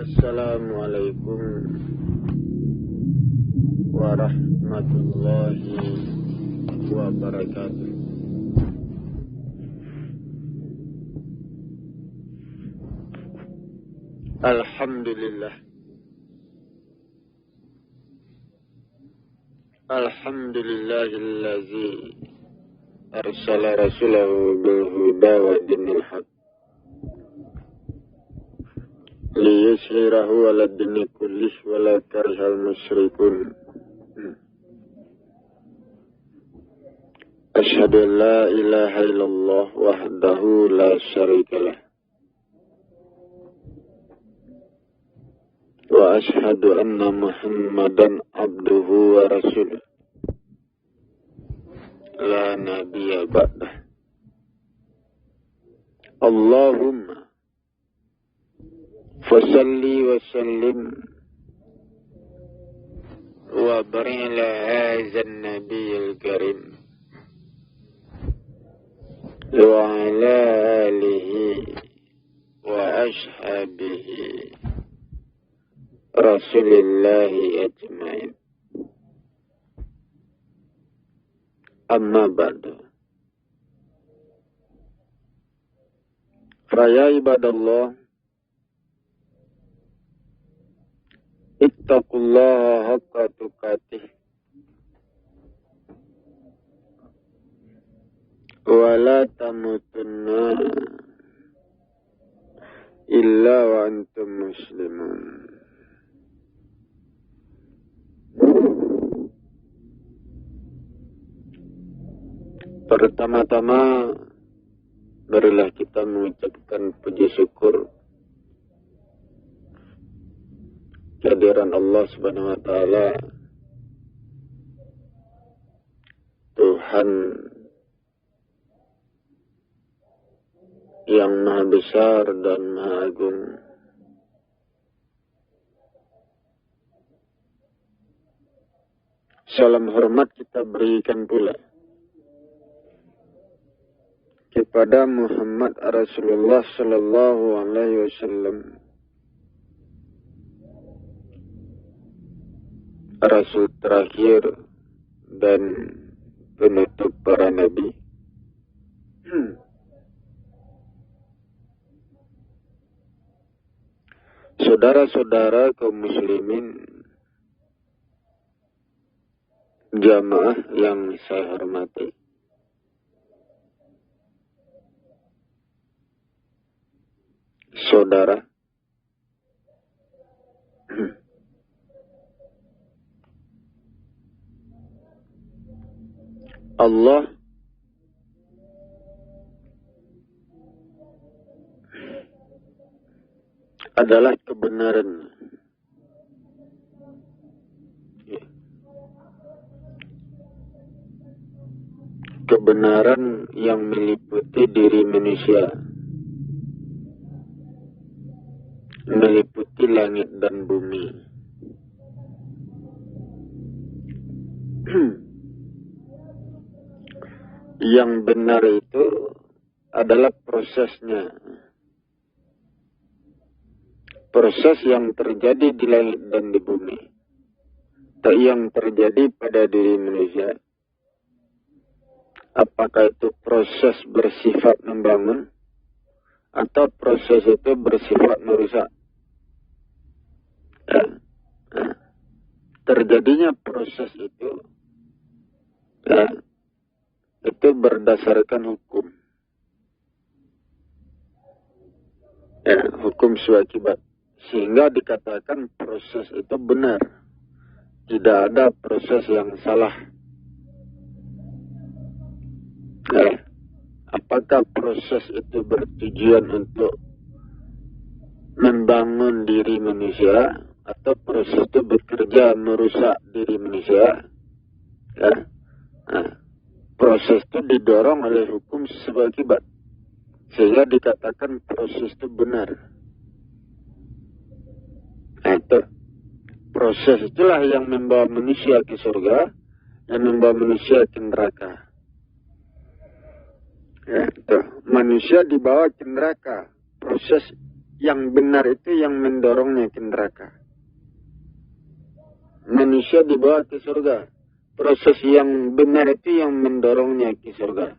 Assalamualaikum warahmatullahi wabarakatuh. Alhamdulillah. Alhamdulillahillazi arsala rasulahu bil huda wa dinil haq liyushhirahu ala dini kullih wala karihal musyrikun. Asyhadu an la ilaha illallah wahdahu la syarikalah wa asyhadu anna Muhammadan abduhu wa rasuluh la nabiyya ba'dah. Allahumma fasalli wa sallim wa barik ala hadzal nabiyil karim wa ala alihi wa ashabihi rasulillahi ajmain. Amma ba'du. Faya ibadallah, ittaqullaha haqqa tuqatih wa la tamutunna illa wa antum muslimun. Pertama-tama, marilah kita mengucapkan puji syukur kehadiran Allah Subhanahu wa taala, Tuhan yang Maha Besar dan Maha Agung. Salam hormat kita berikan pula kepada Muhammad Rasulullah sallallahu alaihi wasallam, Rasul terakhir dan penutup para nabi. Saudara-saudara kaum muslimin, jamaah yang saya hormati, saudara, Allah adalah kebenaran. Kebenaran yang meliputi diri manusia, meliputi langit dan bumi. Yang benar itu adalah prosesnya. Proses yang terjadi di langit dan di bumi. Yang terjadi pada diri manusia. Apakah itu proses bersifat membangun atau proses itu bersifat merusak? Terjadinya proses itu itu berdasarkan hukum. Hukum swakibat. Sehingga dikatakan proses itu benar. Tidak ada proses yang salah. Apakah proses itu bertujuan untuk membangun diri manusia atau proses itu bekerja merusak diri manusia? Proses itu didorong oleh hukum sebab akibat, sehingga dikatakan proses itu benar. Proses itulah yang membawa manusia ke surga dan membawa manusia ke neraka. Manusia dibawa ke neraka. Proses yang benar itu yang mendorongnya ke neraka. Manusia dibawa ke surga. Proses yang benar itu yang mendorongnya ke surga.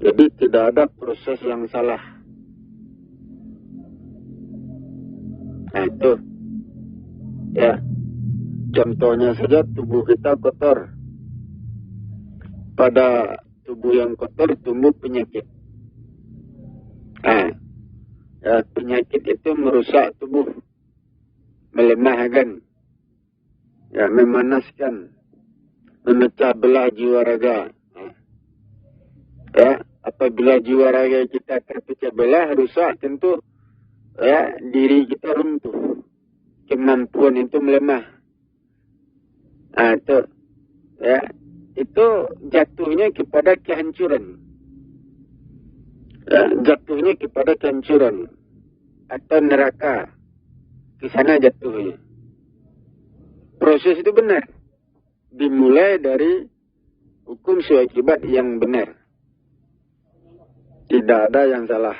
Jadi tidak ada proses yang salah. Nah itu. Ya. Contohnya saja tubuh kita kotor. Pada tubuh yang kotor tumbuh penyakit. Nah, ya, penyakit itu merusak tubuh. Melemahkan. Ya, memanaskan. Memecah belah jiwa raga. Ya, apabila jiwa raga kita terpecah belah, rusak, tentu ya diri kita runtuh. Kemampuan itu melemah. Nah, itu ya, itu jatuhnya kepada kehancuran. Ya, jatuhnya kepada kehancuran atau neraka. Ke sana jatuhnya. Proses itu benar. Dimulai dari hukum seakibat yang benar. Tidak ada yang salah.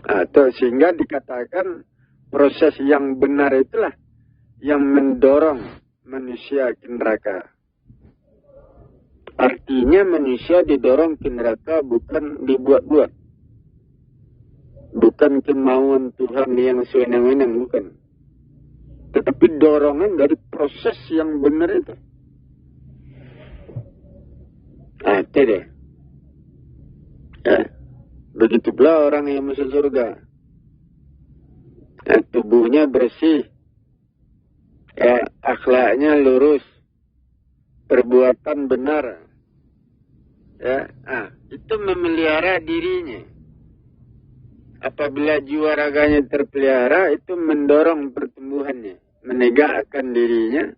Atau sehingga dikatakan proses yang benar itulah yang mendorong manusia ke neraka. Artinya manusia didorong ke neraka bukan dibuat-buat. Bukan kemauan Tuhan yang sewenang-wenang, bukan. Tetapi dorongan dari proses yang benar itu. Nah, itu deh. Ya. Begitu pula orang yang masuk surga. Ya, tubuhnya bersih. Ya, akhlaknya lurus. Perbuatan benar. Ya, itu memelihara dirinya. Apabila jiwa raganya terpelihara, itu mendorong pertumbuhannya. Menegakkan dirinya.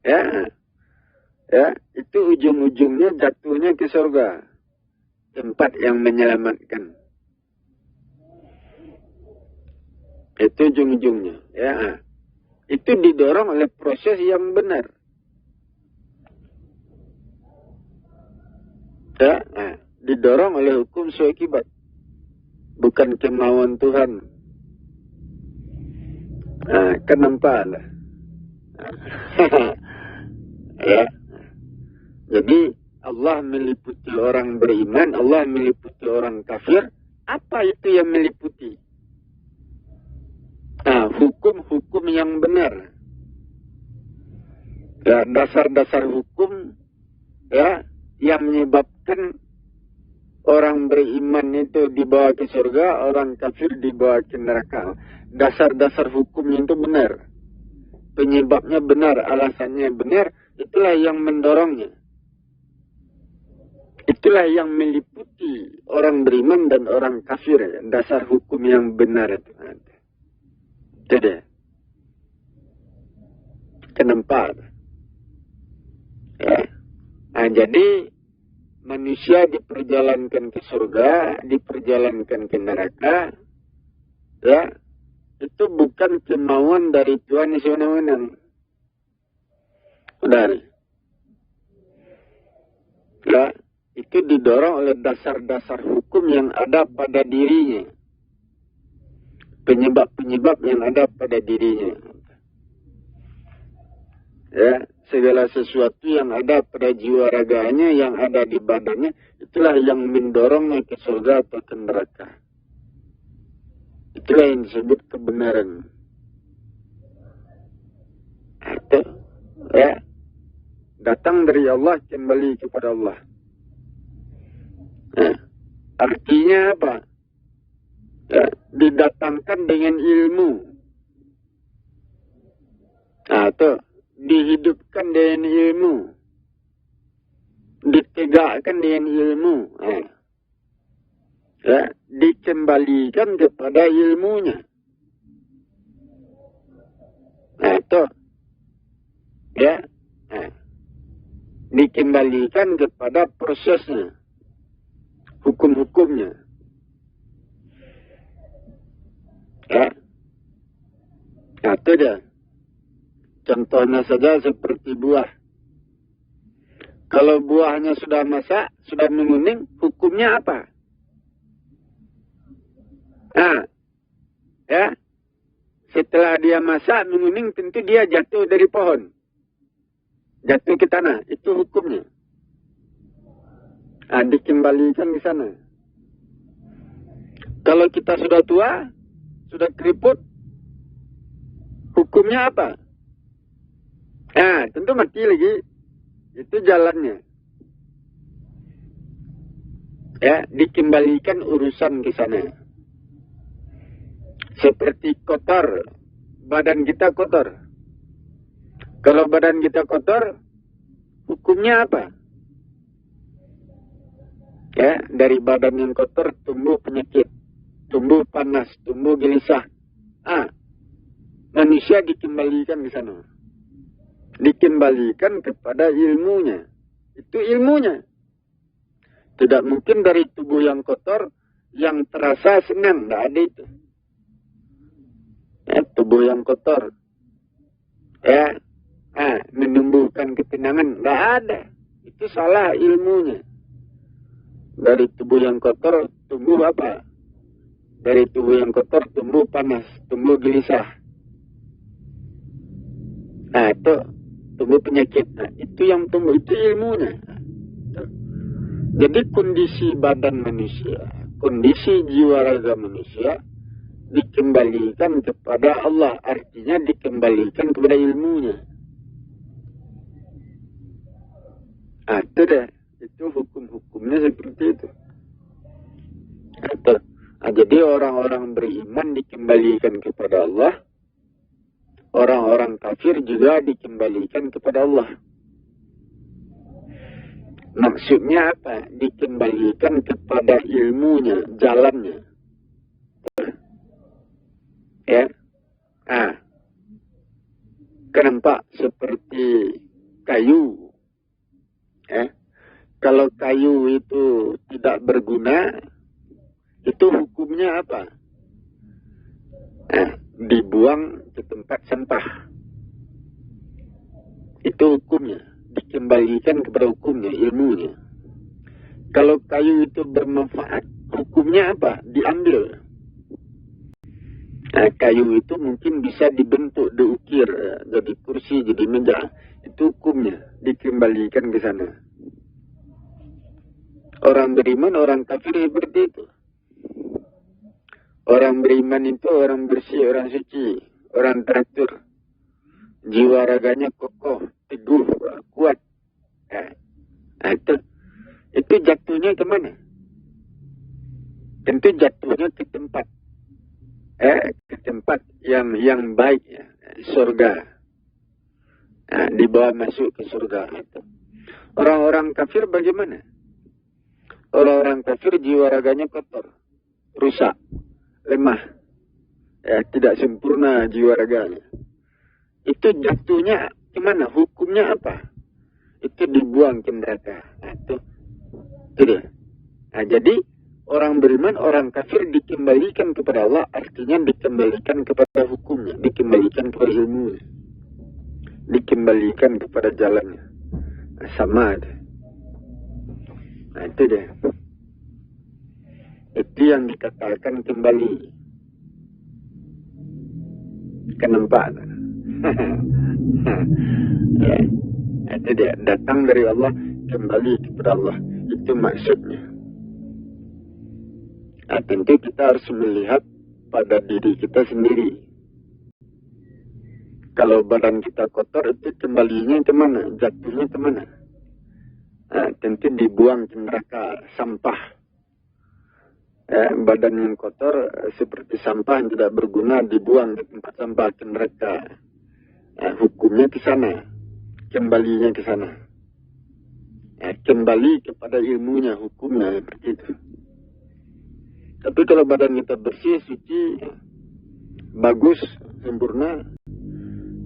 Ya, itu ujung-ujungnya jatuhnya ke surga. Tempat yang menyelamatkan. Itu ujung-ujungnya. Ya, itu didorong oleh proses yang benar. Ya, didorong oleh hukum seakibat. Bukan kemauan Tuhan. Kan nampak lah. Ya. Jadi Allah meliputi orang beriman, Allah meliputi orang kafir. Apa itu yang meliputi? Hukum-hukum yang benar. Ya, dasar-dasar hukum ya yang menyebabkan orang beriman itu dibawa ke surga, orang kafir dibawa ke neraka. Dasar-dasar hukumnya itu benar. Penyebabnya benar, alasannya benar, itulah yang mendorongnya. Itulah yang meliputi orang beriman dan orang kafir. Dasar hukum yang benar itu. Jadi, kenapa? Ya. Jadi manusia diperjalankan ke surga, diperjalankan ke neraka, ya, itu bukan kemauan dari Tuhan yang sewenang-wenang. Benar. Ya, itu didorong oleh dasar-dasar hukum yang ada pada dirinya. Penyebab-penyebab yang ada pada dirinya. Ya, segala sesuatu yang ada pada jiwa raganya, yang ada di badannya, itulah yang mendorongnya ke surga atau ke neraka. Itulah yang disebut kebenaran. Atau, ya, datang dari Allah, kembali kepada Allah. Nah, artinya apa? Ya, didatangkan dengan ilmu. Atau dihidupkan dengan ilmu. Ditegakkan dengan ilmu. Ya, dikembalikan kepada ilmunya. Itu. Ya. Dikembalikan kepada prosesnya. Hukum-hukumnya. Ya. Itu dia. Contohnya saja seperti buah. Kalau buahnya sudah masak, sudah menguning, hukumnya apa? Nah, ya. Setelah dia masak, menguning, tentu dia jatuh dari pohon. Jatuh ke tanah. Itu hukumnya. Dikembalikan di sana. Kalau kita sudah tua, sudah keriput, hukumnya apa? Tentu mati lagi. Itu jalannya. Ya, dikembalikan urusan ke sana. Seperti kotor. Badan kita kotor. Kalau badan kita kotor, hukumnya apa? Ya, dari badan yang kotor tumbuh penyakit. Tumbuh panas, tumbuh gelisah. Manusia dikembalikan ke sana. Dikembalikan kepada ilmunya. Itu ilmunya. Tidak mungkin dari tubuh yang kotor, yang terasa senang. Tidak ada itu. Ya, tubuh yang kotor. Ya, menumbuhkan ketenangan. Tidak ada. Itu salah ilmunya. Dari tubuh yang kotor, tumbuh apa? Dari tubuh yang kotor, tumbuh panas, tumbuh gelisah. Itu tumbuh penyakit. Itu yang tumbuh. Itu ilmunya. Jadi kondisi badan manusia, kondisi jiwa raga manusia dikembalikan kepada Allah. Artinya dikembalikan kepada ilmunya. Itu deh. Itu hukum-hukumnya seperti itu. Jadi orang-orang beriman dikembalikan kepada Allah. Orang-orang kafir juga dikembalikan kepada Allah. Maksudnya apa? Dikembalikan kepada ilmunya, jalannya. Ya. Kenapa? Seperti kayu. Ya. Kalau kayu itu tidak berguna, itu hukumnya apa? Dibuang ke tempat sampah. Itu hukumnya. Dikembalikan kepada hukumnya, ilmunya. Kalau kayu itu bermanfaat, hukumnya apa? Diambil. Kayu itu mungkin bisa dibentuk, diukir, jadi kursi, jadi meja. Itu hukumnya. Dikembalikan ke sana. Orang beriman, orang kafir seperti itu. Orang beriman itu orang bersih, orang suci, orang teratur. Jiwa raganya kokoh, teguh, kuat. Itu jatuhnya ke mana? Tentu jatuhnya ke tempat. Ke tempat yang baik, ya. Surga. Dibawa masuk ke surga. Orang-orang kafir bagaimana? Orang-orang kafir jiwa raganya kotor, rusak, lemah, tidak sempurna jiwa raganya. Itu jatuhnya kemana? Hukumnya apa? Itu dibuang ke neraka. Itu dia. Jadi orang beriman, orang kafir dikembalikan kepada Allah, artinya dikembalikan kepada hukumnya, dikembalikan kepada ilmunya, dikembalikan kepada jalannya. Sama ada. Itu dia. Itu yang dikatakan kembali. Kenapa? Ya. Itu dia. Datang dari Allah, kembali kepada Allah. Itu maksudnya. Tentu kita harus melihat pada diri kita sendiri. Kalau badan kita kotor, itu kembalinya kemana? Jatuhnya kemana? Tentu dibuang ke neraka, sampah. Badan yang kotor seperti sampah yang tidak berguna, dibuang ke tempat sampah, ke neraka. Hukumnya ke sana, kembalinya ke sana. Kembali kepada ilmunya, hukumnya seperti itu. Tapi kalau badan kita bersih, suci, bagus, sempurna,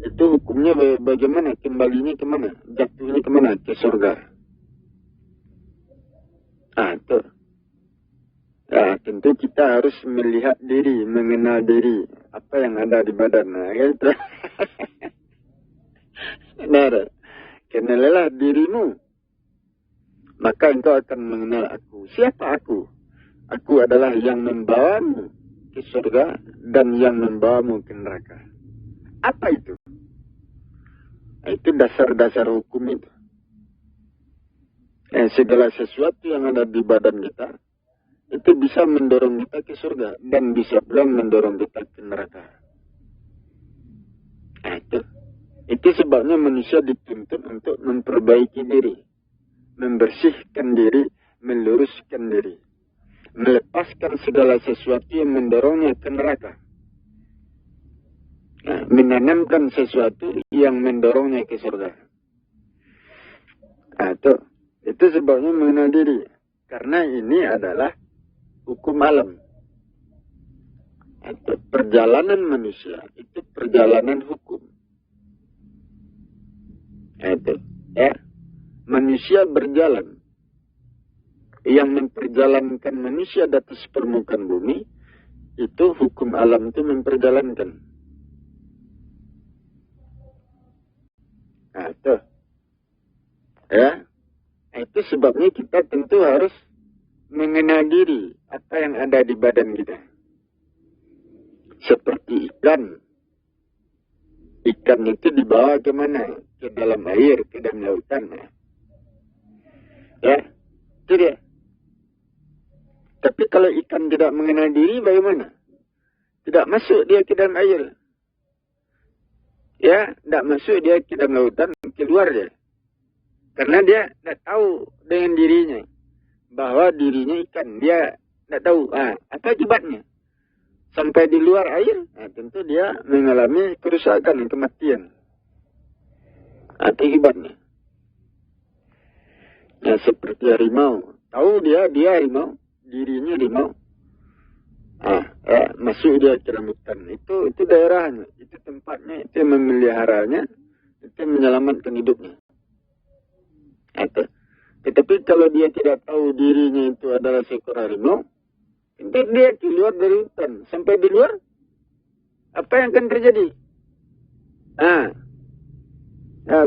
itu hukumnya bagaimana? Kembalinya kemana? Jatuhnya kemana? Ke surga. Itu. Tentu kita harus melihat diri, mengenal diri, apa yang ada di badan. Gitu. Benar. Kenalilah dirimu. Maka engkau akan mengenal aku. Siapa aku? Aku adalah yang membawamu. ke surga dan yang membawamu ke neraka. Apa itu? Itu dasar-dasar hukum itu. Segala sesuatu yang ada di badan kita, itu bisa mendorong kita ke surga dan bisa pula mendorong kita ke neraka. Itu sebabnya manusia dituntut untuk memperbaiki diri, membersihkan diri, meluruskan diri, melepaskan segala sesuatu yang mendorongnya ke neraka, menanamkan sesuatu yang mendorongnya ke surga. Itu sebabnya mengenal diri, karena ini adalah hukum alam. Perjalanan manusia itu perjalanan hukum. Manusia berjalan. Yang memperjalankan manusia di atas permukaan bumi, itu hukum alam itu memperjalankan. Itu sebabnya kita tentu harus mengenal diri apa yang ada di badan kita. Seperti ikan. Ikan itu dibawa ke mana? Ke dalam air, ke dalam lautan. Itu dia. Tapi kalau ikan tidak mengenal diri, bagaimana? Tidak masuk dia ke dalam air. Tidak masuk dia ke dalam lautan, keluar dia. Karena dia tidak tahu dengan dirinya. Bahwa dirinya ikan. Dia tidak tahu. Apa akibatnya? Sampai di luar air, tentu dia mengalami kerusakan, kematian. Itu akibatnya. Seperti harimau. Tahu dia harimau. Dirinya harimau. Masuk dia ke dalam hutan. Itu daerahnya. Itu tempatnya. Itu yang memeliharanya. Itu yang menyelamatkan hidupnya. Tetapi kalau dia tidak tahu dirinya itu adalah seekor harimau, nanti dia keluar dari hutan. Sampai di luar, apa yang akan terjadi?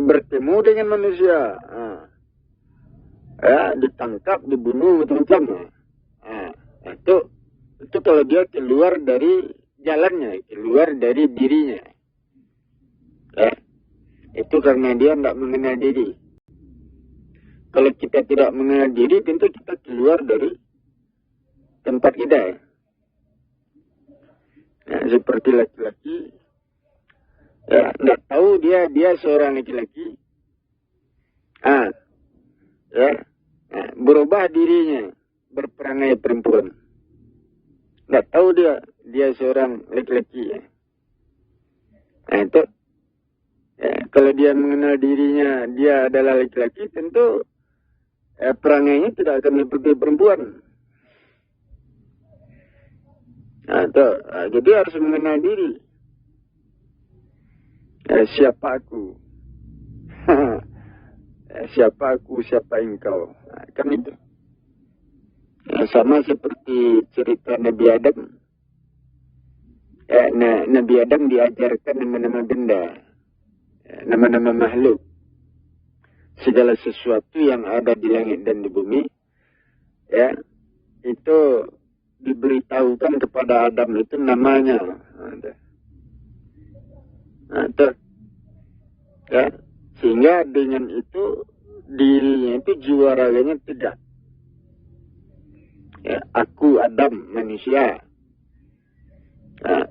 Bertemu dengan manusia. Ditangkap, dibunuh, macam-macam. Itu kalau dia keluar dari jalannya, keluar dari dirinya. Itu karena dia tidak mengenal diri. Kalau kita tidak mengenal diri, tentu kita keluar dari tempat kita. Seperti laki-laki, tidak tahu dia seorang laki-laki. Berubah dirinya, berperangai perempuan. Tidak tahu dia seorang laki-laki. Itu. Kalau dia mengenal dirinya, dia adalah laki-laki, tentu perangainya tidak akan seperti perempuan. Jadi harus mengenal diri. Siapa aku? Siapa aku, siapa engkau? Kan itu. Sama seperti cerita Nabi Adam. Nabi Adam diajarkan nama-nama benda. Nama-nama makhluk. Segala sesuatu yang ada di langit dan di bumi, itu diberitahukan kepada Adam itu namanya. Sehingga dengan itu dirinya itu jiwa raganya tegak. Aku Adam manusia,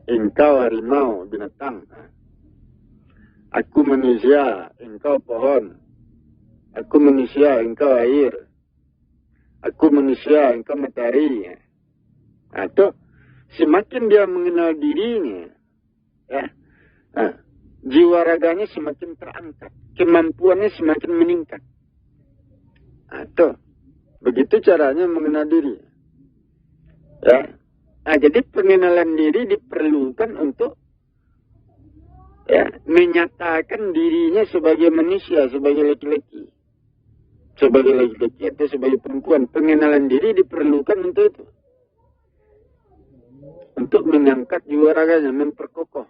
engkau harimau binatang. Aku manusia, engkau pohon. Aku manusia, engkau air. Aku manusia, engkau matahari. Atau semakin dia mengenal dirinya, jiwa raganya semakin terangkat, kemampuannya semakin meningkat. Atau begitu caranya mengenal diri. Jadi pengenalan diri diperlukan untuk menyatakan dirinya sebagai manusia, sebagai laki-laki. Sebagai laki-laki atau sebagai perempuan. Pengenalan diri diperlukan untuk itu. Untuk mengangkat jiwa raganya, memperkokoh.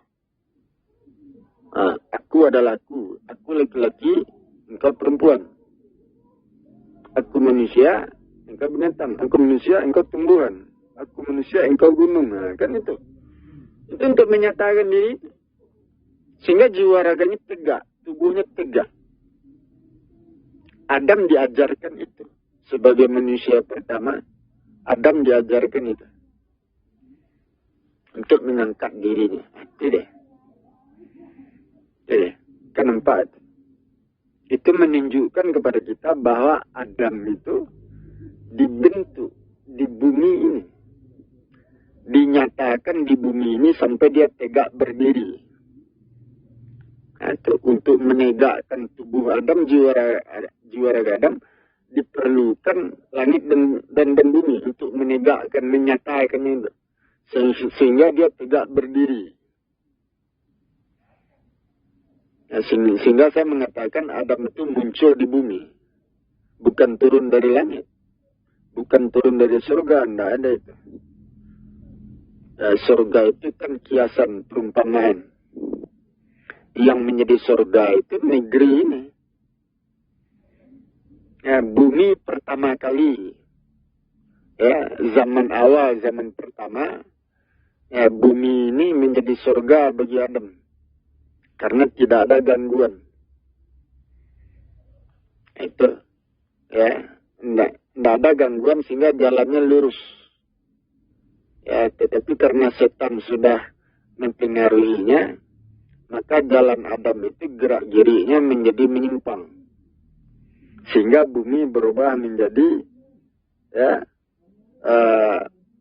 Aku adalah aku. Aku laki-laki, engkau perempuan. Aku manusia, engkau binatang. Aku manusia, engkau tumbuhan. aku manusia, engkau gunung. Nah, kan itu. Itu untuk menyatakan diri. Sehingga jiwa raganya tegak, tubuhnya tegak. Adam diajarkan itu. Sebagai manusia pertama, Adam diajarkan itu. Untuk mengangkat dirinya. Itu deh. Itu deh. Kan nampak itu. Itu menunjukkan kepada kita bahwa Adam itu dibentuk di bumi ini. Dinyatakan di bumi ini sampai dia tegak berdiri. Nah, itu untuk menegakkan tubuh Adam, jiwa raga Adam, diperlukan langit dan bumi untuk menegakkan, menyatakan itu. Sehingga dia tegak berdiri. Nah, sehingga saya mengatakan Adam itu muncul di bumi. Bukan turun dari langit. Bukan turun dari surga. Tidak ada itu. Surga itu kan kiasan perumpamaan. Yang menjadi surga itu negeri ini. Bumi pertama kali. Zaman awal, zaman pertama. Bumi ini menjadi surga bagi Adam. Karena tidak ada gangguan. Itu. Tidak ada gangguan sehingga jalannya lurus. Tetapi karena setan sudah mempengaruhinya, maka jalan Adam itu gerak geriknya menjadi menyimpang. Sehingga bumi berubah menjadi,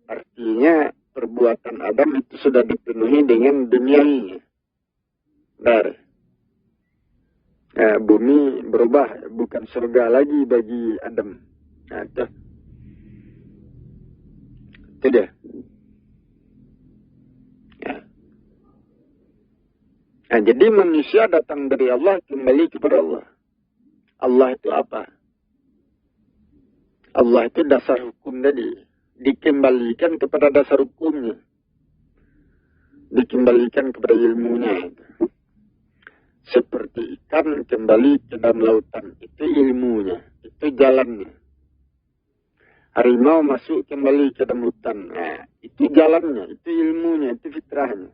artinya perbuatan Adam itu sudah dipenuhi dengan duniawinya. Bumi berubah, bukan surga lagi bagi Adam. Itu dia. Jadi manusia datang dari Allah, kembali kepada Allah. Allah itu apa? Allah itu dasar hukum tadi. Dikembalikan kepada dasar hukumnya. Dikembalikan kepada ilmunya. Seperti ikan kembali ke dalam lautan. Itu ilmunya. Itu jalannya. Harimau masuk kembali ke dalam hutan. Itu jalannya. Itu ilmunya. Itu fitrahnya.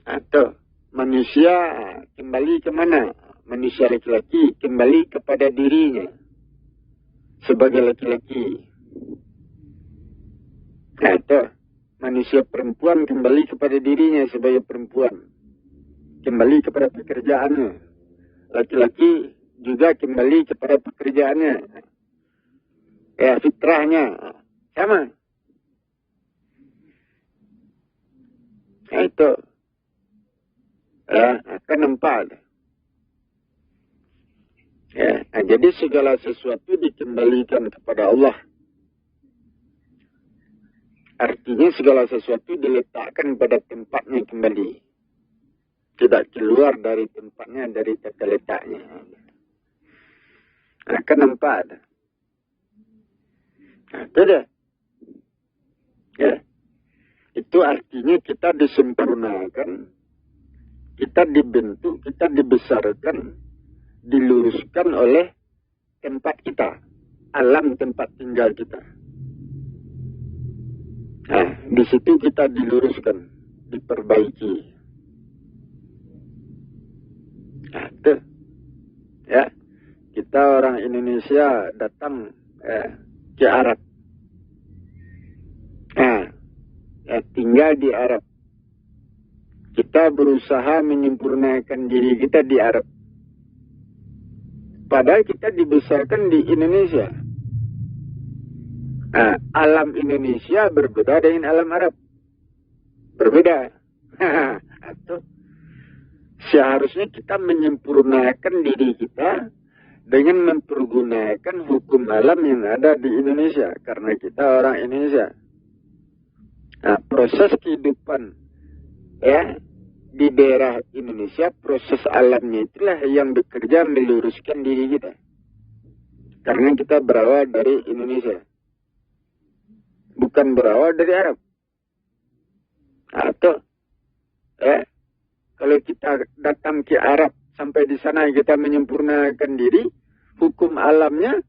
Atau manusia kembali ke mana? Manusia laki-laki kembali kepada dirinya. Sebagai laki-laki. Atau manusia perempuan kembali kepada dirinya sebagai perempuan. Kembali kepada pekerjaannya. Laki-laki juga kembali kepada pekerjaannya. Fitrahnya. Sama. Itu. Akan nampak. Jadi segala sesuatu dikembalikan kepada Allah. Artinya segala sesuatu diletakkan pada tempatnya kembali. Tidak keluar dari tempatnya, dari tata letaknya. Akan nampak. Itu dah. Itu artinya kita disempurnakan, kita dibentuk, kita dibesarkan, diluruskan oleh tempat kita, alam tempat tinggal kita. Di situ kita diluruskan, diperbaiki. Itu. Kita orang Indonesia datang ke Arab. Tinggal di Arab. Kita berusaha menyempurnakan diri kita di Arab. Padahal kita dibesarkan di Indonesia. Alam Indonesia berbeda dengan alam Arab. Berbeda. Atau seharusnya kita menyempurnakan diri kita dengan mempergunakan hukum alam yang ada di Indonesia. Karena kita orang Indonesia. Proses kehidupan di daerah Indonesia, proses alamnya itulah yang bekerja meluruskan diri kita. Karena kita berawal dari Indonesia. Bukan berawal dari Arab. Atau kalau kita datang ke Arab, sampai di sana kita menyempurnakan diri, hukum alamnya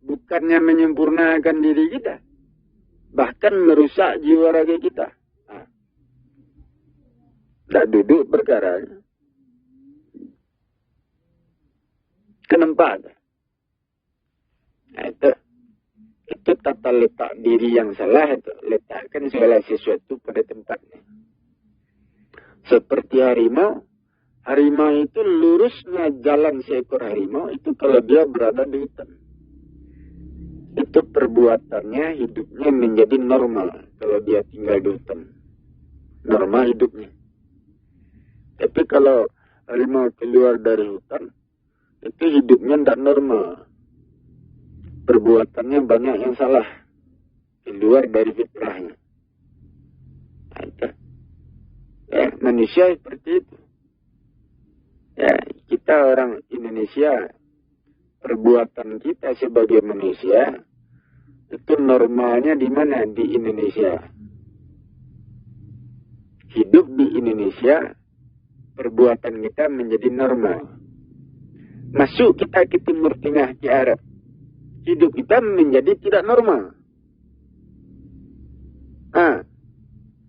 bukannya menyempurnakan diri kita. bahkan merusak jiwa raga kita. Tak duduk perkara. Kenapa? Itu tata letak diri yang salah. Itu letakkan segala sesuatu pada tempatnya. Seperti harimau. Harimau itu lurusnya jalan seekor harimau itu kalau dia berada di hutan. Itu perbuatannya, hidupnya menjadi normal kalau dia tinggal di hutan. Normal hidupnya. Tapi kalau harimau keluar dari hutan, itu hidupnya tidak normal. Perbuatannya banyak yang salah. Keluar dari fitrahnya. Manusia seperti itu. Kita orang Indonesia, perbuatan kita sebagai manusia, itu normalnya di mana? Di Indonesia. Hidup di Indonesia, perbuatan kita menjadi normal. Masuk kita ke Timur Tengah, ke Arab, hidup kita menjadi tidak normal.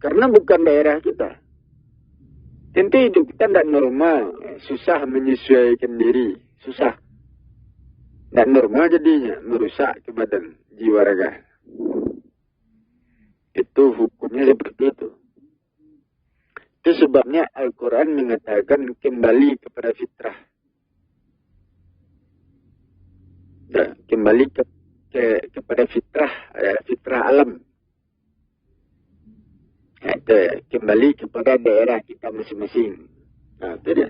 Karena bukan daerah kita. Tentu hidup kita tidak normal. Susah menyesuaikan diri. Susah. Tidak normal jadinya. Merusak ke badan, jiwa raga. Itu hukumnya seperti itu. Itu sebabnya Al-Quran mengatakan kembali kepada fitrah. Kembali kepada fitrah, fitrah alam. Kembali kepada daerah kita masing-masing. Itu dia.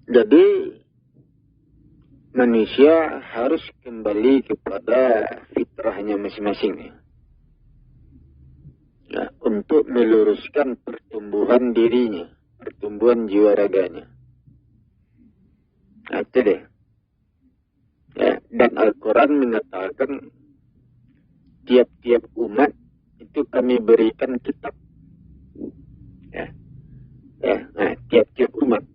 Jadi manusia harus kembali kepada fitrahnya masing-masing. Untuk meluruskan pertumbuhan dirinya, pertumbuhan jiwa raganya. Itu deh. Dan Al-Quran mengatakan tiap-tiap umat itu kami berikan kitab. Tiap-tiap umat.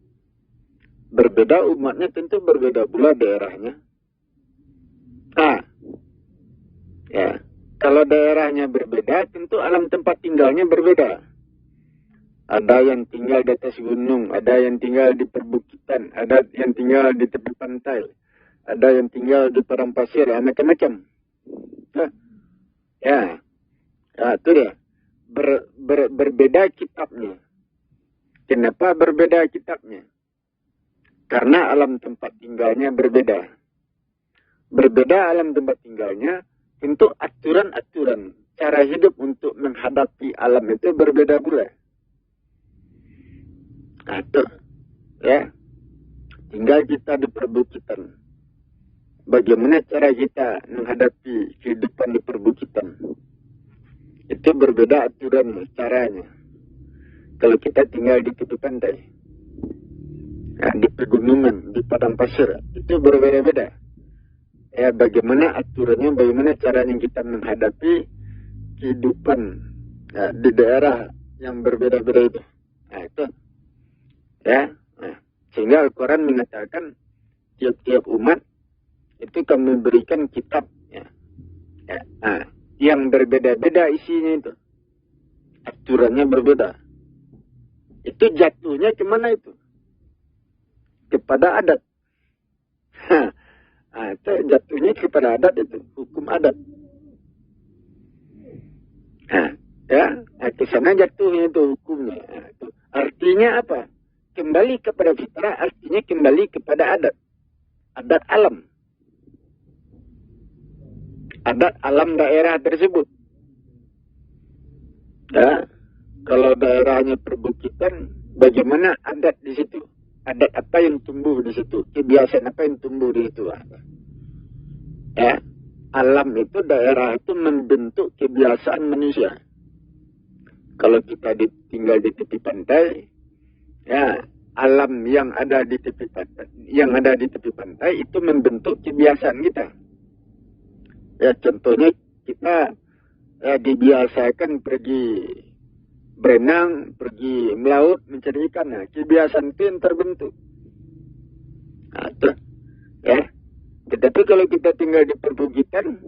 Berbeda umatnya tentu berbeda pula daerahnya. Kalau daerahnya berbeda, tentu alam tempat tinggalnya berbeda. Ada yang tinggal di atas gunung, ada yang tinggal di perbukitan, ada yang tinggal di tepi pantai, ada yang tinggal di padang pasir, macam-macam. Itu dia. Berbeda kitabnya. Kenapa berbeda kitabnya? Karena alam tempat tinggalnya berbeda. Berbeda alam tempat tinggalnya, tentu aturan-aturan cara hidup untuk menghadapi alam itu berbeda pula. Tinggal kita di perbukitan. Bagaimana cara kita menghadapi kehidupan di perbukitan? Itu berbeda aturan caranya. Kalau kita tinggal di tepi pantai, di pegunungan, di padang pasir, itu berbeda-beda. Bagaimana aturannya, bagaimana caranya kita menghadapi kehidupan di daerah yang berbeda-beda itu. Itu. Sehingga Al-Quran mengatakan tiap-tiap umat itu kami berikan kitab. Yang berbeda-beda isinya itu. Aturannya berbeda. Itu jatuhnya kemana itu? Kepada adat. Itu jatuhnya kepada adat itu. Hukum adat. Ke sana jatuhnya itu hukumnya. Artinya apa? Kembali kepada fitrah artinya kembali kepada adat. Adat alam. Adat alam daerah tersebut. Kalau daerahnya perbukitan, bagaimana adat di situ? Adat apa yang tumbuh di situ? Kebiasaan apa yang tumbuh di situ? Alam itu, daerah itu membentuk kebiasaan manusia. Kalau kita tinggal di tepi pantai, alam yang ada di tepi pantai, itu membentuk kebiasaan kita. Contohnya kita dibiasakan pergi berenang, pergi melaut, mencari ikan. Kebiasaan itu yang terbentuk. kalau kita tinggal di perbukitan,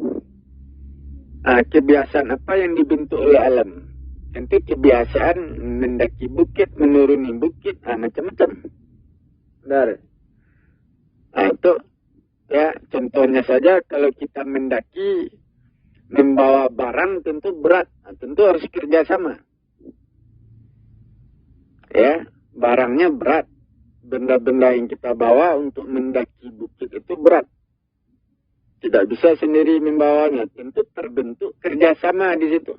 kebiasaan apa yang dibentuk oleh alam? Tentu kebiasaan mendaki bukit, menuruni bukit, macam-macam. Benar. Itu ya contohnya saja kalau kita mendaki, membawa barang tentu berat, tentu harus kerjasama. Ya, barangnya berat. Benda-benda yang kita bawa untuk mendaki bukit itu berat. Tidak bisa sendiri membawanya. Tentu terbentuk kerjasama di situ.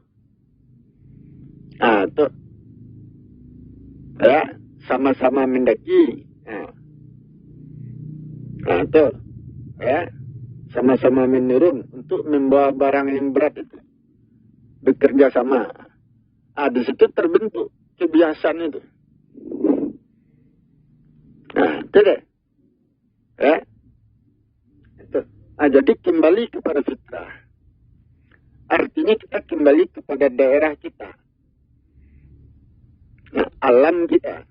Itu. Ya, sama-sama mendaki. Itu. Ya, sama-sama menurun untuk membawa barang yang berat itu. Bekerja sama. Di situ terbentuk kebiasaan itu. Itu deh. Ya. Itu. Jadi kembali kepada fitrah. Artinya kita kembali kepada daerah kita. Alam kita.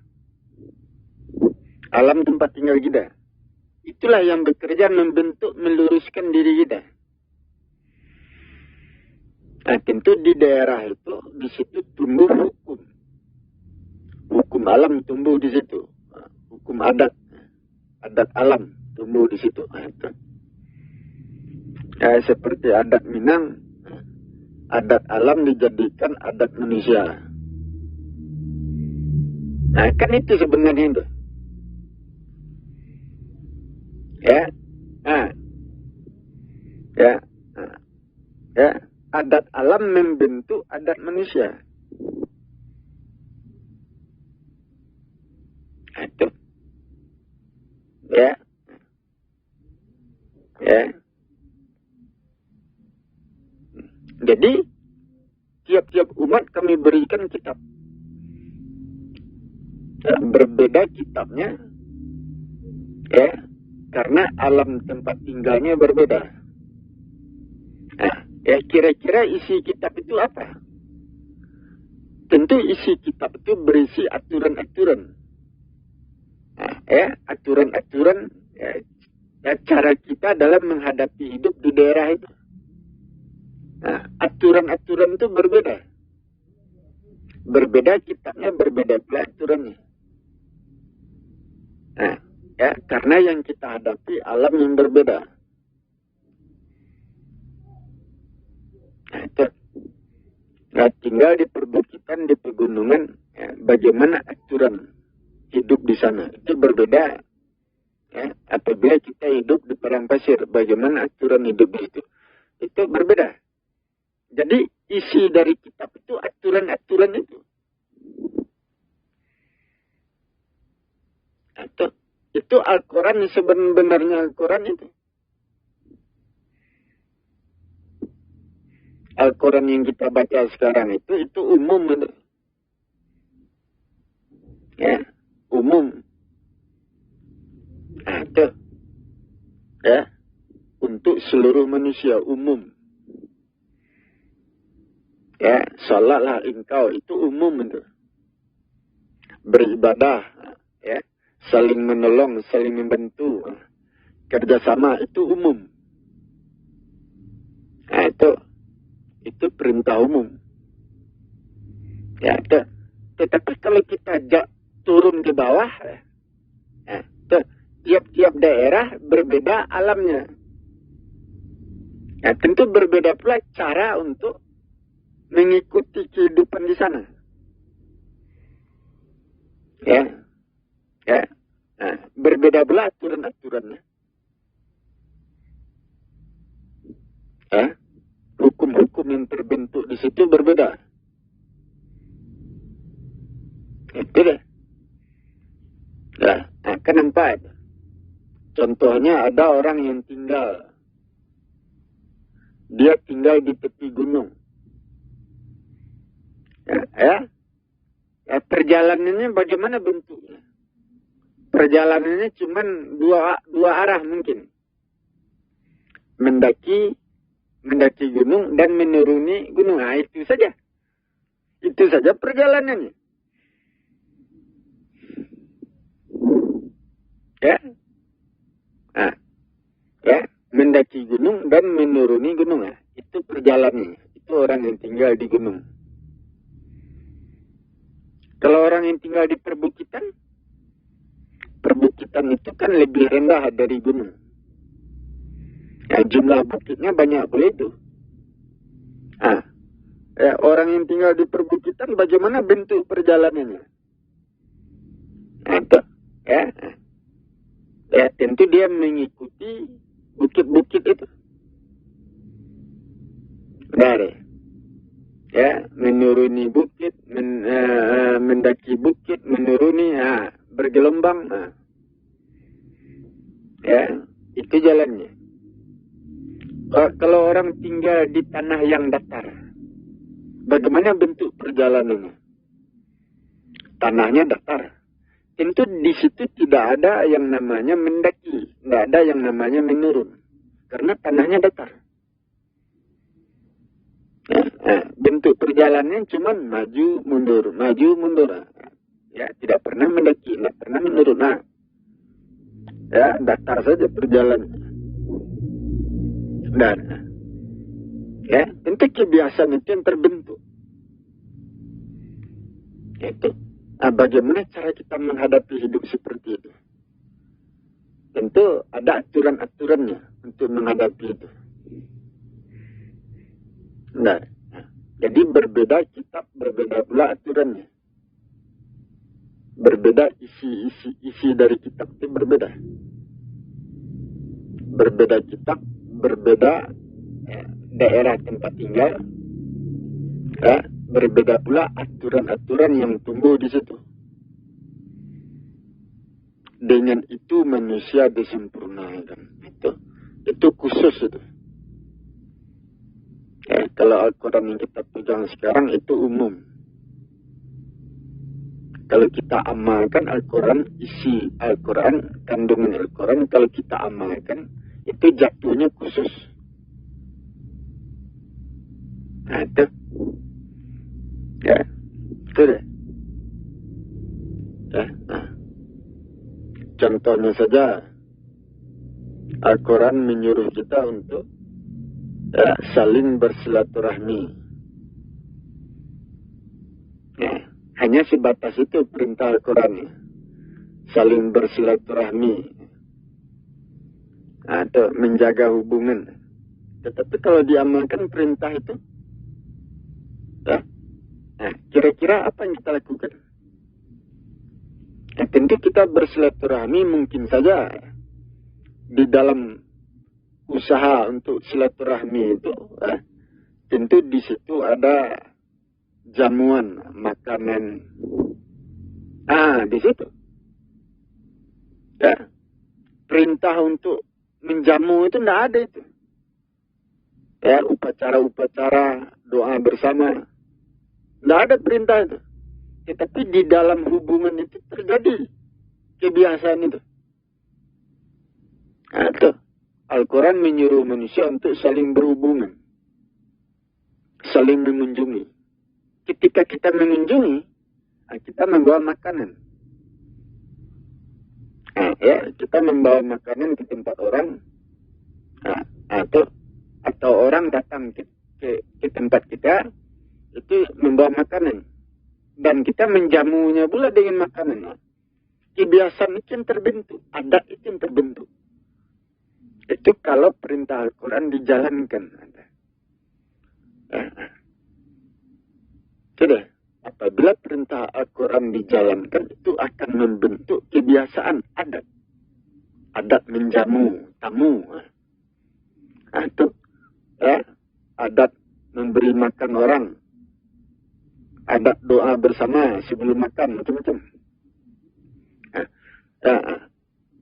Alam tempat tinggal kita. Itulah yang bekerja membentuk, meluruskan diri kita. Tentu di daerah itu, di situ tumbuh hukum. Hukum alam tumbuh di situ. Hukum adat. Adat alam tumbuh di situ. Seperti adat Minang, adat alam dijadikan adat manusia. Kan itu sebenarnya itu. Adat alam membentuk adat manusia. Itu. Ya. Jadi tiap-tiap umat kami berikan kitab. Berbeda kitabnya. Karena alam tempat tinggalnya berbeda. Kira-kira isi kitab itu apa? Tentu isi kitab itu berisi aturan-aturan. Aturan-aturan cara kita dalam menghadapi hidup di daerah itu. Aturan-aturan itu berbeda. Berbeda kitabnya, berbeda pula aturannya. Karena yang kita hadapi alam yang berbeda. Tinggal di perbukitan, di pegunungan, bagaimana aturan hidup di sana itu berbeda. Apabila kita hidup di padang pasir, bagaimana aturan hidup di situ itu berbeda. Jadi isi dari kitab itu aturan-aturan itu. Itu Al-Quran, sebenarnya Al-Quran itu. Al-Quran yang kita baca sekarang itu umum. Betul. Umum. Itu. Untuk seluruh manusia umum. Salatlah engkau itu umum. Betul. Beribadah. Saling menolong, saling membantu. Kerjasama itu umum. Itu perintah umum. Tetapi kalau kita turun ke bawah, tiap-tiap daerah berbeda alamnya. Tentu berbeda pula cara untuk mengikuti kehidupan di sana. Berbeda pula aturan-aturannya. Hukum-hukum yang terbentuk di situ berbeda. Itu deh. Kenapa? Contohnya ada orang yang dia tinggal di tepi gunung. Perjalanannya bagaimana bentuknya? Perjalanannya cuma dua arah mungkin. Mendaki gunung dan menuruni gunung. Itu saja. Itu saja perjalanannya. Mendaki dan menuruni gunung. Itu perjalanan. Itu orang yang tinggal di gunung. Kalau orang yang tinggal di perbukitan, perbukitan itu kan lebih rendah dari gunung. Ya, jumlah bukitnya banyak boleh itu. Orang yang tinggal di perbukitan, bagaimana bentuk perjalanannya? Tentu dia mengikuti bukit-bukit itu. Menuruni bukit, mendaki bukit, menuruni, bergelombang. Itu jalannya. Kalau orang tinggal di tanah yang datar, bagaimana bentuk perjalanannya? Tanahnya datar. Tentu di situ tidak ada yang namanya mendaki, tidak ada yang namanya menurun, karena tanahnya datar. Bentuk perjalanannya cuma maju mundur, maju mundur. Tidak pernah mendaki, tidak pernah menurun. Datar saja perjalanannya. Dan tentu kebiasaan itu yang terbentuk. Itu. Bagaimana cara kita menghadapi hidup seperti itu? Tentu ada aturan-aturannya untuk menghadapi itu. Jadi berbeda kitab, berbeda pula aturannya. Berbeda isi dari kitab itu berbeda. Berbeda kitab, berbeda daerah tempat tinggal. Berbeda pula aturan-aturan yang tumbuh di situ. Dengan itu manusia disempurnakan. Itu khusus itu. Kalau Al-Quran yang kita pegang sekarang itu umum. Kalau kita amalkan Al-Quran, isi Al-Quran, kandungan Al-Quran, kalau kita amalkan, itu jatuhnya khusus. Itu. Itu deh. Contohnya saja, Al-Quran menyuruh kita untuk saling bersilaturahmi. Hanya sebatas itu perintah Al-Quran. Saling bersilaturahmi. Atau menjaga hubungan. Tetapi kalau diamalkan perintah itu, kira-kira apa yang kita lakukan? Tentu kita bersilaturahmi mungkin saja di dalam usaha untuk silaturahmi itu, tentu di situ ada jamuan, makanan. Di situ. Perintah untuk menjamu itu tidak ada itu. Upacara-upacara, doa bersama. Tidak ada perintah itu. Tetapi di dalam hubungan itu terjadi kebiasaan itu. Al-Quran menyuruh manusia untuk saling berhubungan. Saling mengunjungi. Ketika kita mengunjungi, kita membawa makanan. Kita membawa makanan ke tempat orang. Atau orang datang ke tempat kita, itu membawa makanan. Dan kita menjamunya pula dengan makanan. Kebiasaan itu yang terbentuk. Adat itu yang terbentuk. Itu kalau perintah Al-Quran dijalankan. Sudah. Apabila perintah Al-Quran dijalankan, itu akan membentuk kebiasaan adat. Adat menjamu tamu. Adat memberi makan orang. Adat doa bersama sebelum makan, macam-macam.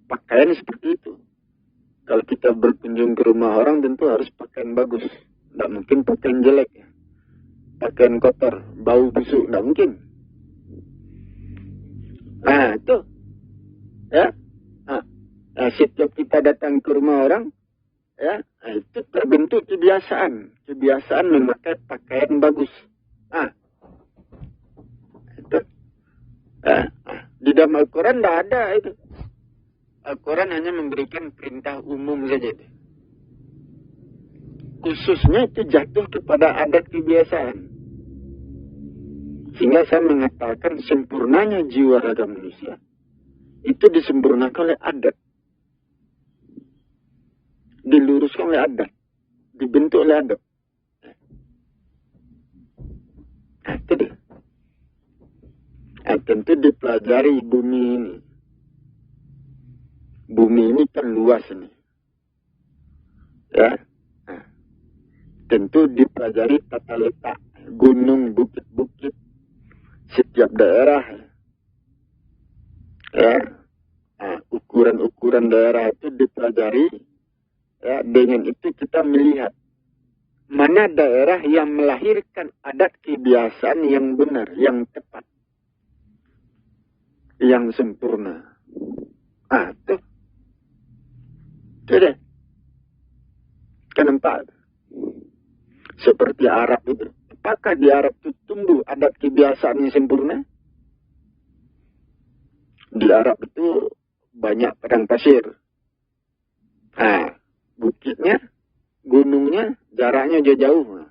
Pakaian seperti itu. Kalau kita berkunjung ke rumah orang, tentu harus pakaian bagus. Tidak mungkin pakaian jelek. Pakaian kotor, bau busuk, tidak mungkin. Itu. Setiap kita datang ke rumah orang, itu terbentuk kebiasaan. Kebiasaan memakai pakaian bagus. Di dalam Al-Quran tidak ada itu. Al-Quran hanya memberikan perintah umum saja. khususnya itu jatuh kepada adat kebiasaan. Sehingga saya mengatakan sempurnanya jiwa raga manusia itu disempurnakan oleh adat. Diluruskan oleh adat. Dibentuk oleh adat. Nah, itu dia. Nah, tentu dipelajari bumi ini. Bumi ini kan luas ini. Ya. Nah, tentu dipelajari tata letak gunung, bukit-bukit setiap daerah. Ya. Nah, ukuran-ukuran daerah itu dipelajari. Ya, dengan itu kita melihat mana daerah yang melahirkan adat kebiasaan yang benar, yang tepat, yang sempurna. Ah, tuh. Itu deh. Kenapa? Seperti Arab itu. Apakah di Arab itu tumbuh adat kebiasaan yang sempurna? Di Arab itu banyak padang pasir. Nah, bukitnya, gunungnya, jaraknya jauh-jauh.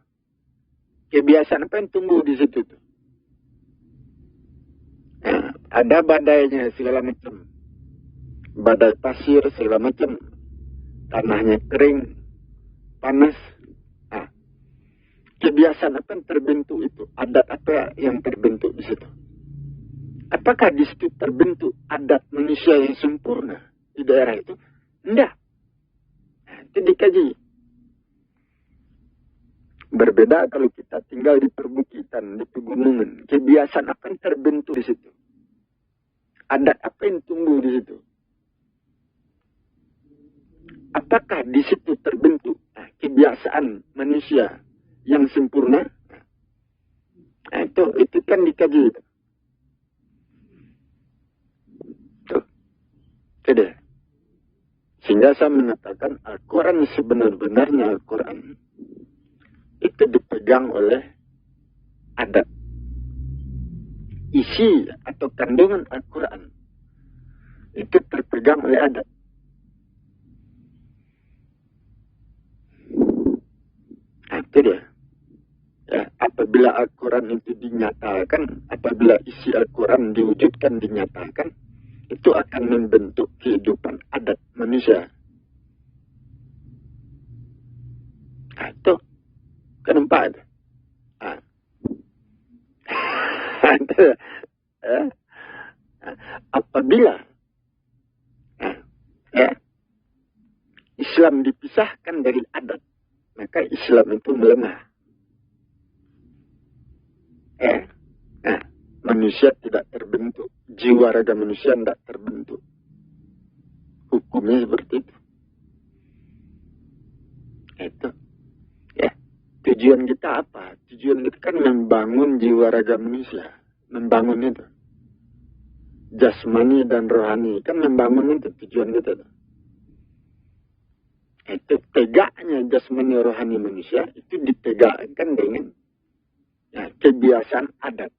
Kebiasaan apa yang tumbuh di situ tuh? Nah, ada badainya segala macam. Badai pasir segala macam. Tanahnya kering, panas. Nah, kebiasaan apa yang terbentuk itu? Adat apa yang terbentuk di situ? Apakah di situ terbentuk adat manusia yang sempurna di daerah itu? Tidak. Itu dikaji. Berbeda kalau kita tinggal di perbukitan, di pegunungan. Kebiasaan apa yang terbentuk di situ? Adat apa yang tumbuh di situ? Apakah di situ terbentuk kebiasaan manusia yang sempurna? Nah, itu kan dikaji. Tuh. Tidak. Sehingga saya mengatakan Al-Quran sebenar-benarnya Al-Quran itu dipegang oleh adat. Isi atau kandungan Al-Quran itu terpegang oleh adat. Nah, itu dia. Ya, apabila Al-Quran itu dinyatakan, apabila isi Al-Quran diwujudkan, dinyatakan, itu akan membentuk kehidupan adat manusia. Nah, itu. Kenapa itu? Nah. Apabila Islam dipisahkan dari adat, maka Islam itu melemah. Manusia tidak terbentuk. Jiwa raga manusia tidak terbentuk. Hukumnya seperti itu. Itu. Ya. Tujuan kita apa? Tujuan kita kan membangun jiwa raga manusia. Membangun itu. Jasmani dan rohani. Kan membangun itu tujuan kita. Itu tegaknya jasmani rohani manusia. Itu ditegakkan dengan kebiasaan adat.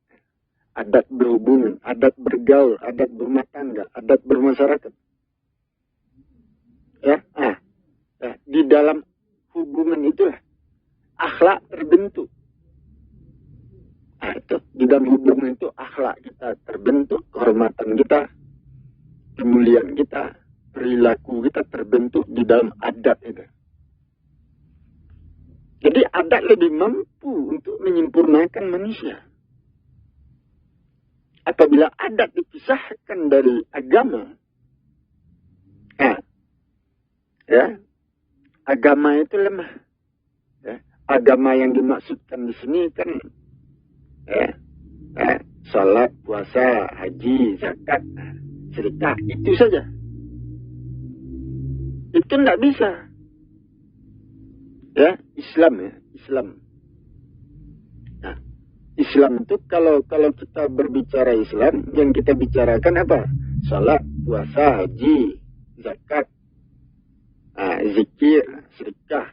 Adat berhubungan, adat bergaul, adat berumah tangga, adat bermasyarakat. Di dalam hubungan itulah akhlak terbentuk. Itu di dalam hubungan itu akhlak kita terbentuk, kehormatan kita, kemuliaan kita, perilaku kita terbentuk di dalam adat itu. Jadi adat lebih mampu untuk menyempurnakan manusia. Apabila adat dipisahkan dari agama, agama itu lemah. Agama yang dimaksudkan di sini kan salat, puasa, haji, zakat, sedekah, itu saja. Itu tidak bisa. Islam. Islam itu kalau kita berbicara Islam, yang kita bicarakan apa? Salat, puasa, haji, zakat, zikir, sedekah.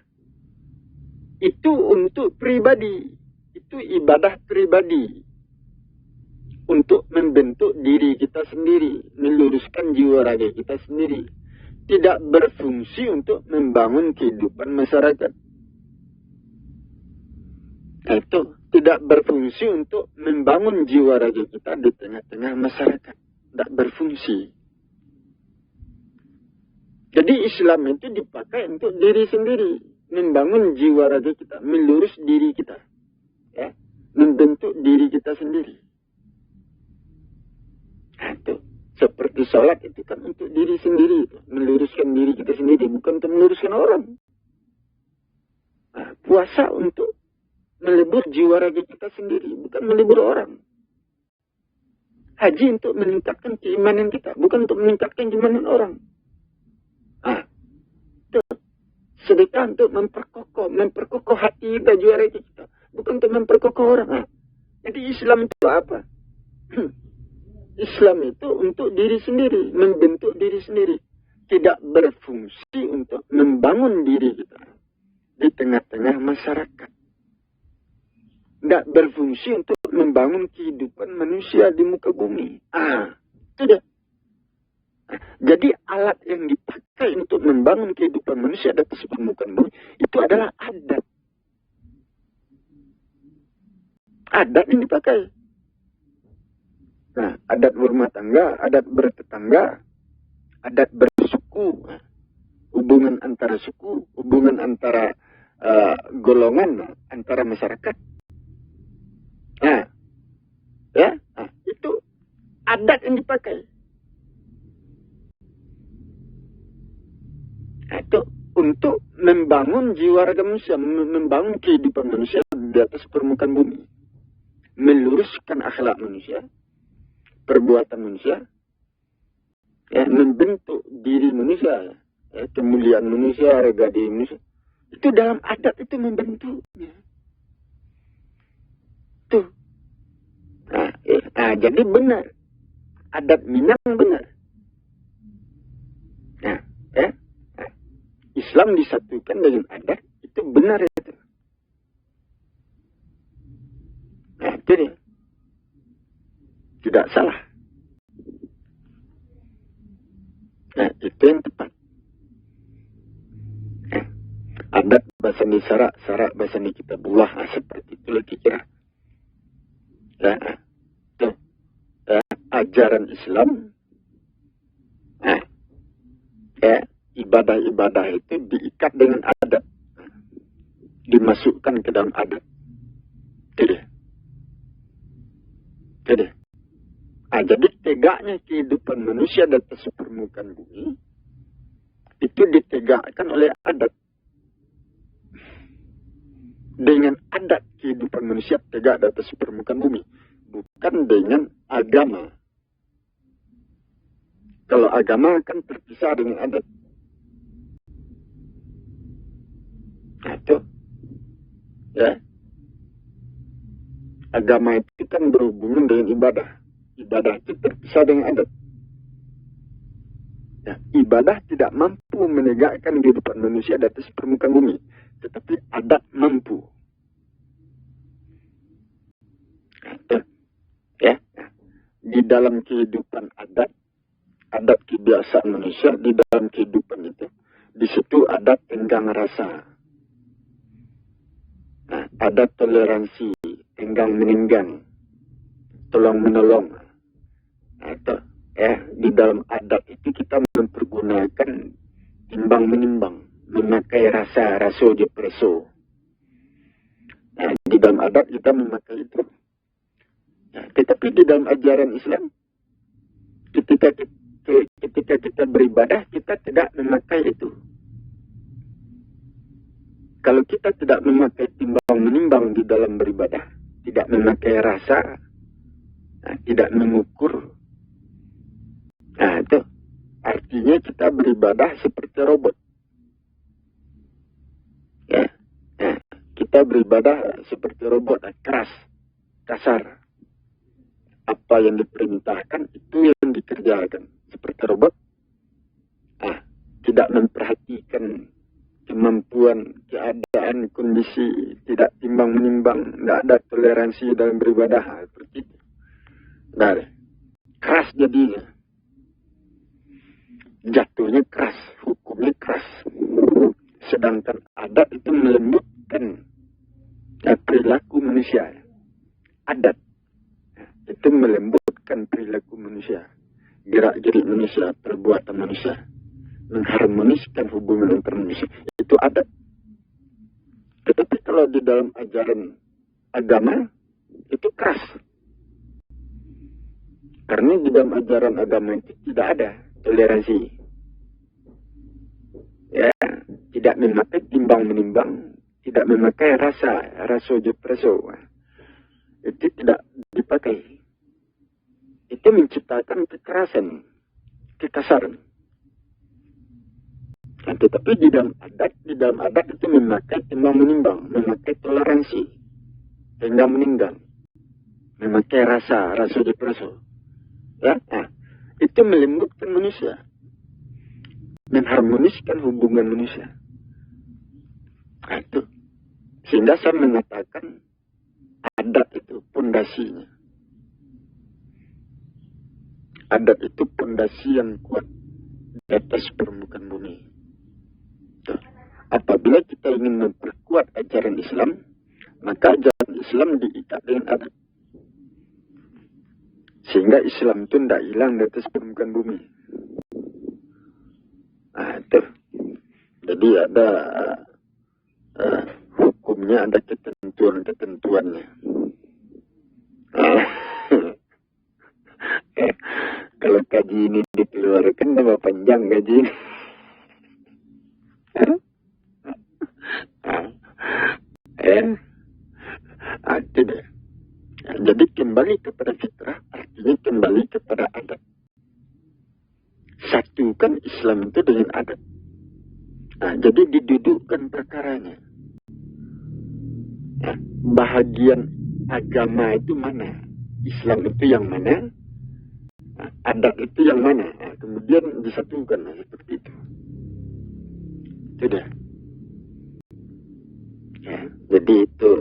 Itu untuk pribadi. Itu ibadah pribadi. Untuk membentuk diri kita sendiri. Meluruskan jiwa raga kita sendiri. Tidak berfungsi untuk membangun kehidupan masyarakat. itu tidak berfungsi untuk membangun jiwa raga kita di tengah-tengah masyarakat. Tidak berfungsi. Jadi Islam itu dipakai untuk diri sendiri. Membangun jiwa raga kita. Melurus diri kita. Ya. Membentuk diri kita sendiri. Nah, itu. Seperti sholat itu kan untuk diri sendiri. Itu. Meluruskan diri kita sendiri. Bukan untuk meluruskan orang. Nah, puasa untuk melebur jiwa raga kita sendiri. Bukan melebur orang. Haji untuk meningkatkan keimanan kita. Bukan untuk meningkatkan keimanan orang. Itu. Sedekah untuk memperkokoh hati kita, jiwa raga kita. Bukan untuk memperkokoh orang. Jadi Islam itu apa? Islam itu untuk diri sendiri. Membentuk diri sendiri. Tidak berfungsi untuk membangun diri kita. Di tengah-tengah masyarakat. Tidak berfungsi untuk membangun kehidupan manusia di muka bumi. Itu dia. Jadi alat yang dipakai untuk membangun kehidupan manusia di atas permukaan bumi itu adalah adat. Adat yang dipakai. Nah, adat berumah tangga, adat bertetangga, adat bersuku, hubungan antara suku, hubungan antara golongan, antara masyarakat. Itu adat yang dipakai. Itu untuk membangun jiwa raga manusia, membangun kehidupan manusia di atas permukaan bumi. Meluruskan akhlak manusia, perbuatan manusia, membentuk diri manusia, kemuliaan manusia, harga diri manusia. Itu dalam adat itu membentuknya. Tuh. Jadi benar. Adat Minang benar. Islam disatukan dengan adat, itu benar itu. Itu dia. Tidak salah. Itu yang tepat. Adat bahasa ni syarak bahasa ni kitabullah, seperti itulah kira. Ajaran Islam, ibadah-ibadah itu diikat dengan adat, dimasukkan ke dalam adat. Jadi tegaknya kehidupan manusia di atas permukaan bumi itu ditegakkan oleh adat. Dengan adat kehidupan manusia tegak di atas permukaan bumi, bukan dengan agama. Kalau agama kan terpisah dengan adat. Itu. Agama itu kan berhubungan dengan ibadah. Ibadah itu terpisah dengan adat. Ibadah tidak mampu menegakkan kehidupan manusia di atas permukaan bumi. Tetapi adat mampu. Di dalam kehidupan adat kebiasaan manusia, di dalam kehidupan itu, di situ adat tenggang rasa. Adat toleransi, tenggang menenggang, tolong menolong. Di dalam adat itu kita mempergunakan timbang menimbang, memakai rasa, raso je preso. Di dalam adat kita memakai itu. Tetapi di dalam ajaran Islam, ketika kita beribadah, kita tidak memakai itu. Kalau kita tidak memakai timbang menimbang di dalam beribadah, tidak memakai rasa, tidak mengukur, itu artinya kita beribadah seperti robot. Kita beribadah seperti robot, keras, kasar. Apa yang diperintahkan itu yang dikerjakan. Seperti robot, tidak memperhatikan kemampuan, keadaan, kondisi, tidak timbang menimbang, tidak ada toleransi dalam beribadah, seperti itu. Keras jadinya. Jatuhnya keras, hukumnya keras. Sedangkan adat itu melembutkan perilaku manusia, adat, itu melembutkan perilaku manusia, gerak-gerik manusia, perbuatan manusia, mengharmoniskan hubungan antar manusia, itu adat. Tetapi kalau di dalam ajaran agama, itu keras. Karena di dalam ajaran agama itu tidak ada toleransi. Ya, tidak memakai timbang-menimbang, tidak memakai raso preso. Itu tidak dipakai. Itu menciptakan kekerasan, kekasaran. Nah, tetapi di dalam adat itu memakai timbang-menimbang, memakai toleransi, hingga meninggal, memakai raso preso. Ya, nah, itu melembutkan manusia, mengharmoniskan hubungan manusia. Nah, itu. Sehingga saya mengatakan adat itu pondasinya. Adat itu pondasi yang kuat di atas permukaan bumi. Tuh. Apabila kita ingin memperkuat ajaran Islam, maka ajaran Islam diikat dengan adat. Sehingga Islam itu tidak hilang di atas permukaan bumi. Nah, itu. Jadi ada hukumnya, ada ketentuan-ketentuannya. Kalau kaji ini dikeluarkan, tambah panjang kaji ini. Itu deh. Jadi kembali kepada fitrah, artinya kembali kepada adat. Satukan Islam itu dengan adat. Nah, jadi didudukkan perkaranya. Nah, bahagian agama itu mana? Islam itu yang mana? Nah, adat itu yang mana? Nah, kemudian disatukan seperti itu. Sudah. Ya, jadi itu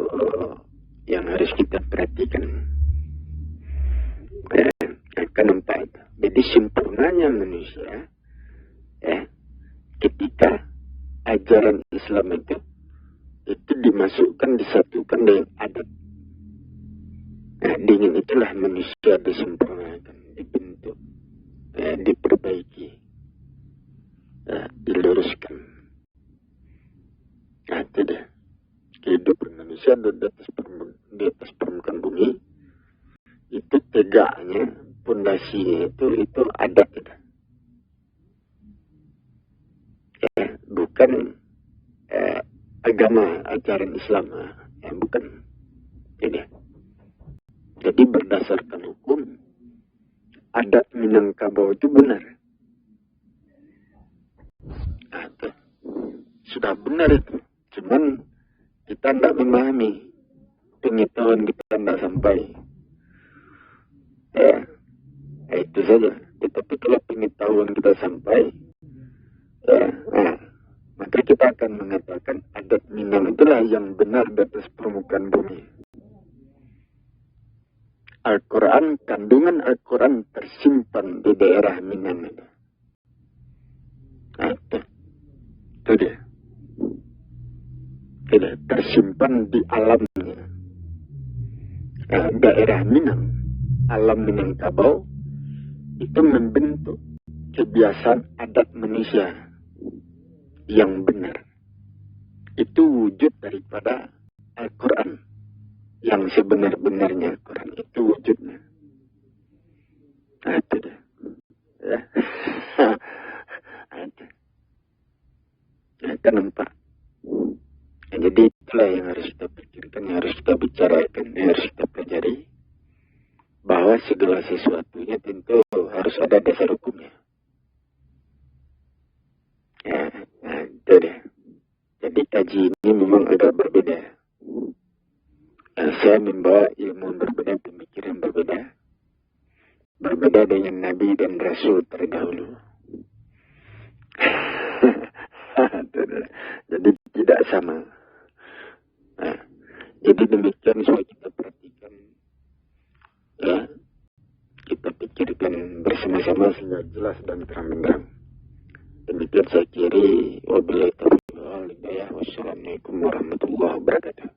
yang harus kita perhatikan. Kenapa itu? Jadi sempurnanya manusia, ketika ajaran Islam itu dimasukkan, disatukan dengan adat. Nah, dengan itulah manusia disempurnakan, dibentuk, diperbaiki, diluruskan. Nah, itu dah. Kehidupan manusia di atas permukaan bumi itu tegaknya, pondasinya itu adat. Bukan agama, ajaran Islam, bukan. Jadi berdasarkan hukum, adat Minangkabau itu benar. Nah, itu sudah benar itu. Cuman kita tidak memahami, pengetahuan kita tidak sampai. Itu saja. Tetapi kalau pengetahuan kita sampai, maka kita akan mengatakan adat Minang itulah yang benar di atas permukaan bumi. Al-Quran, kandungan Al-Quran tersimpan di daerah Minang itu. Itu dia. Tidak tersimpan di alamnya. Daerah Minang, alam Minangkabau, itu membentuk kebiasaan adat manusia yang benar. Itu wujud daripada Al-Quran. Yang sebenar-benarnya Al-Quran itu wujudnya. Nah, itu dah. Ya. Kenapa? Jadi itulah yang harus kita pikirkan, yang harus kita bicarakan, yang harus kita pelajari. Bahwa segala sesuatunya tentu harus ada dasar hukumnya. Nah, itu deh. Jadi kaji ini memang agak berbeda. Saya membawa ilmu berbeda, pemikiran berbeda. Berbeda dengan Nabi dan Rasul terdahulu. Jadi tidak sama. Nah, jadi demikian supaya kita perhatikan, ya, kita pikirkan bersama-sama sehingga jelas dan terang-benderang. Demikian saya kiri. Wabillahi taufiq wal hidayah. Wassalamualaikum warahmatullahi wabarakatuh.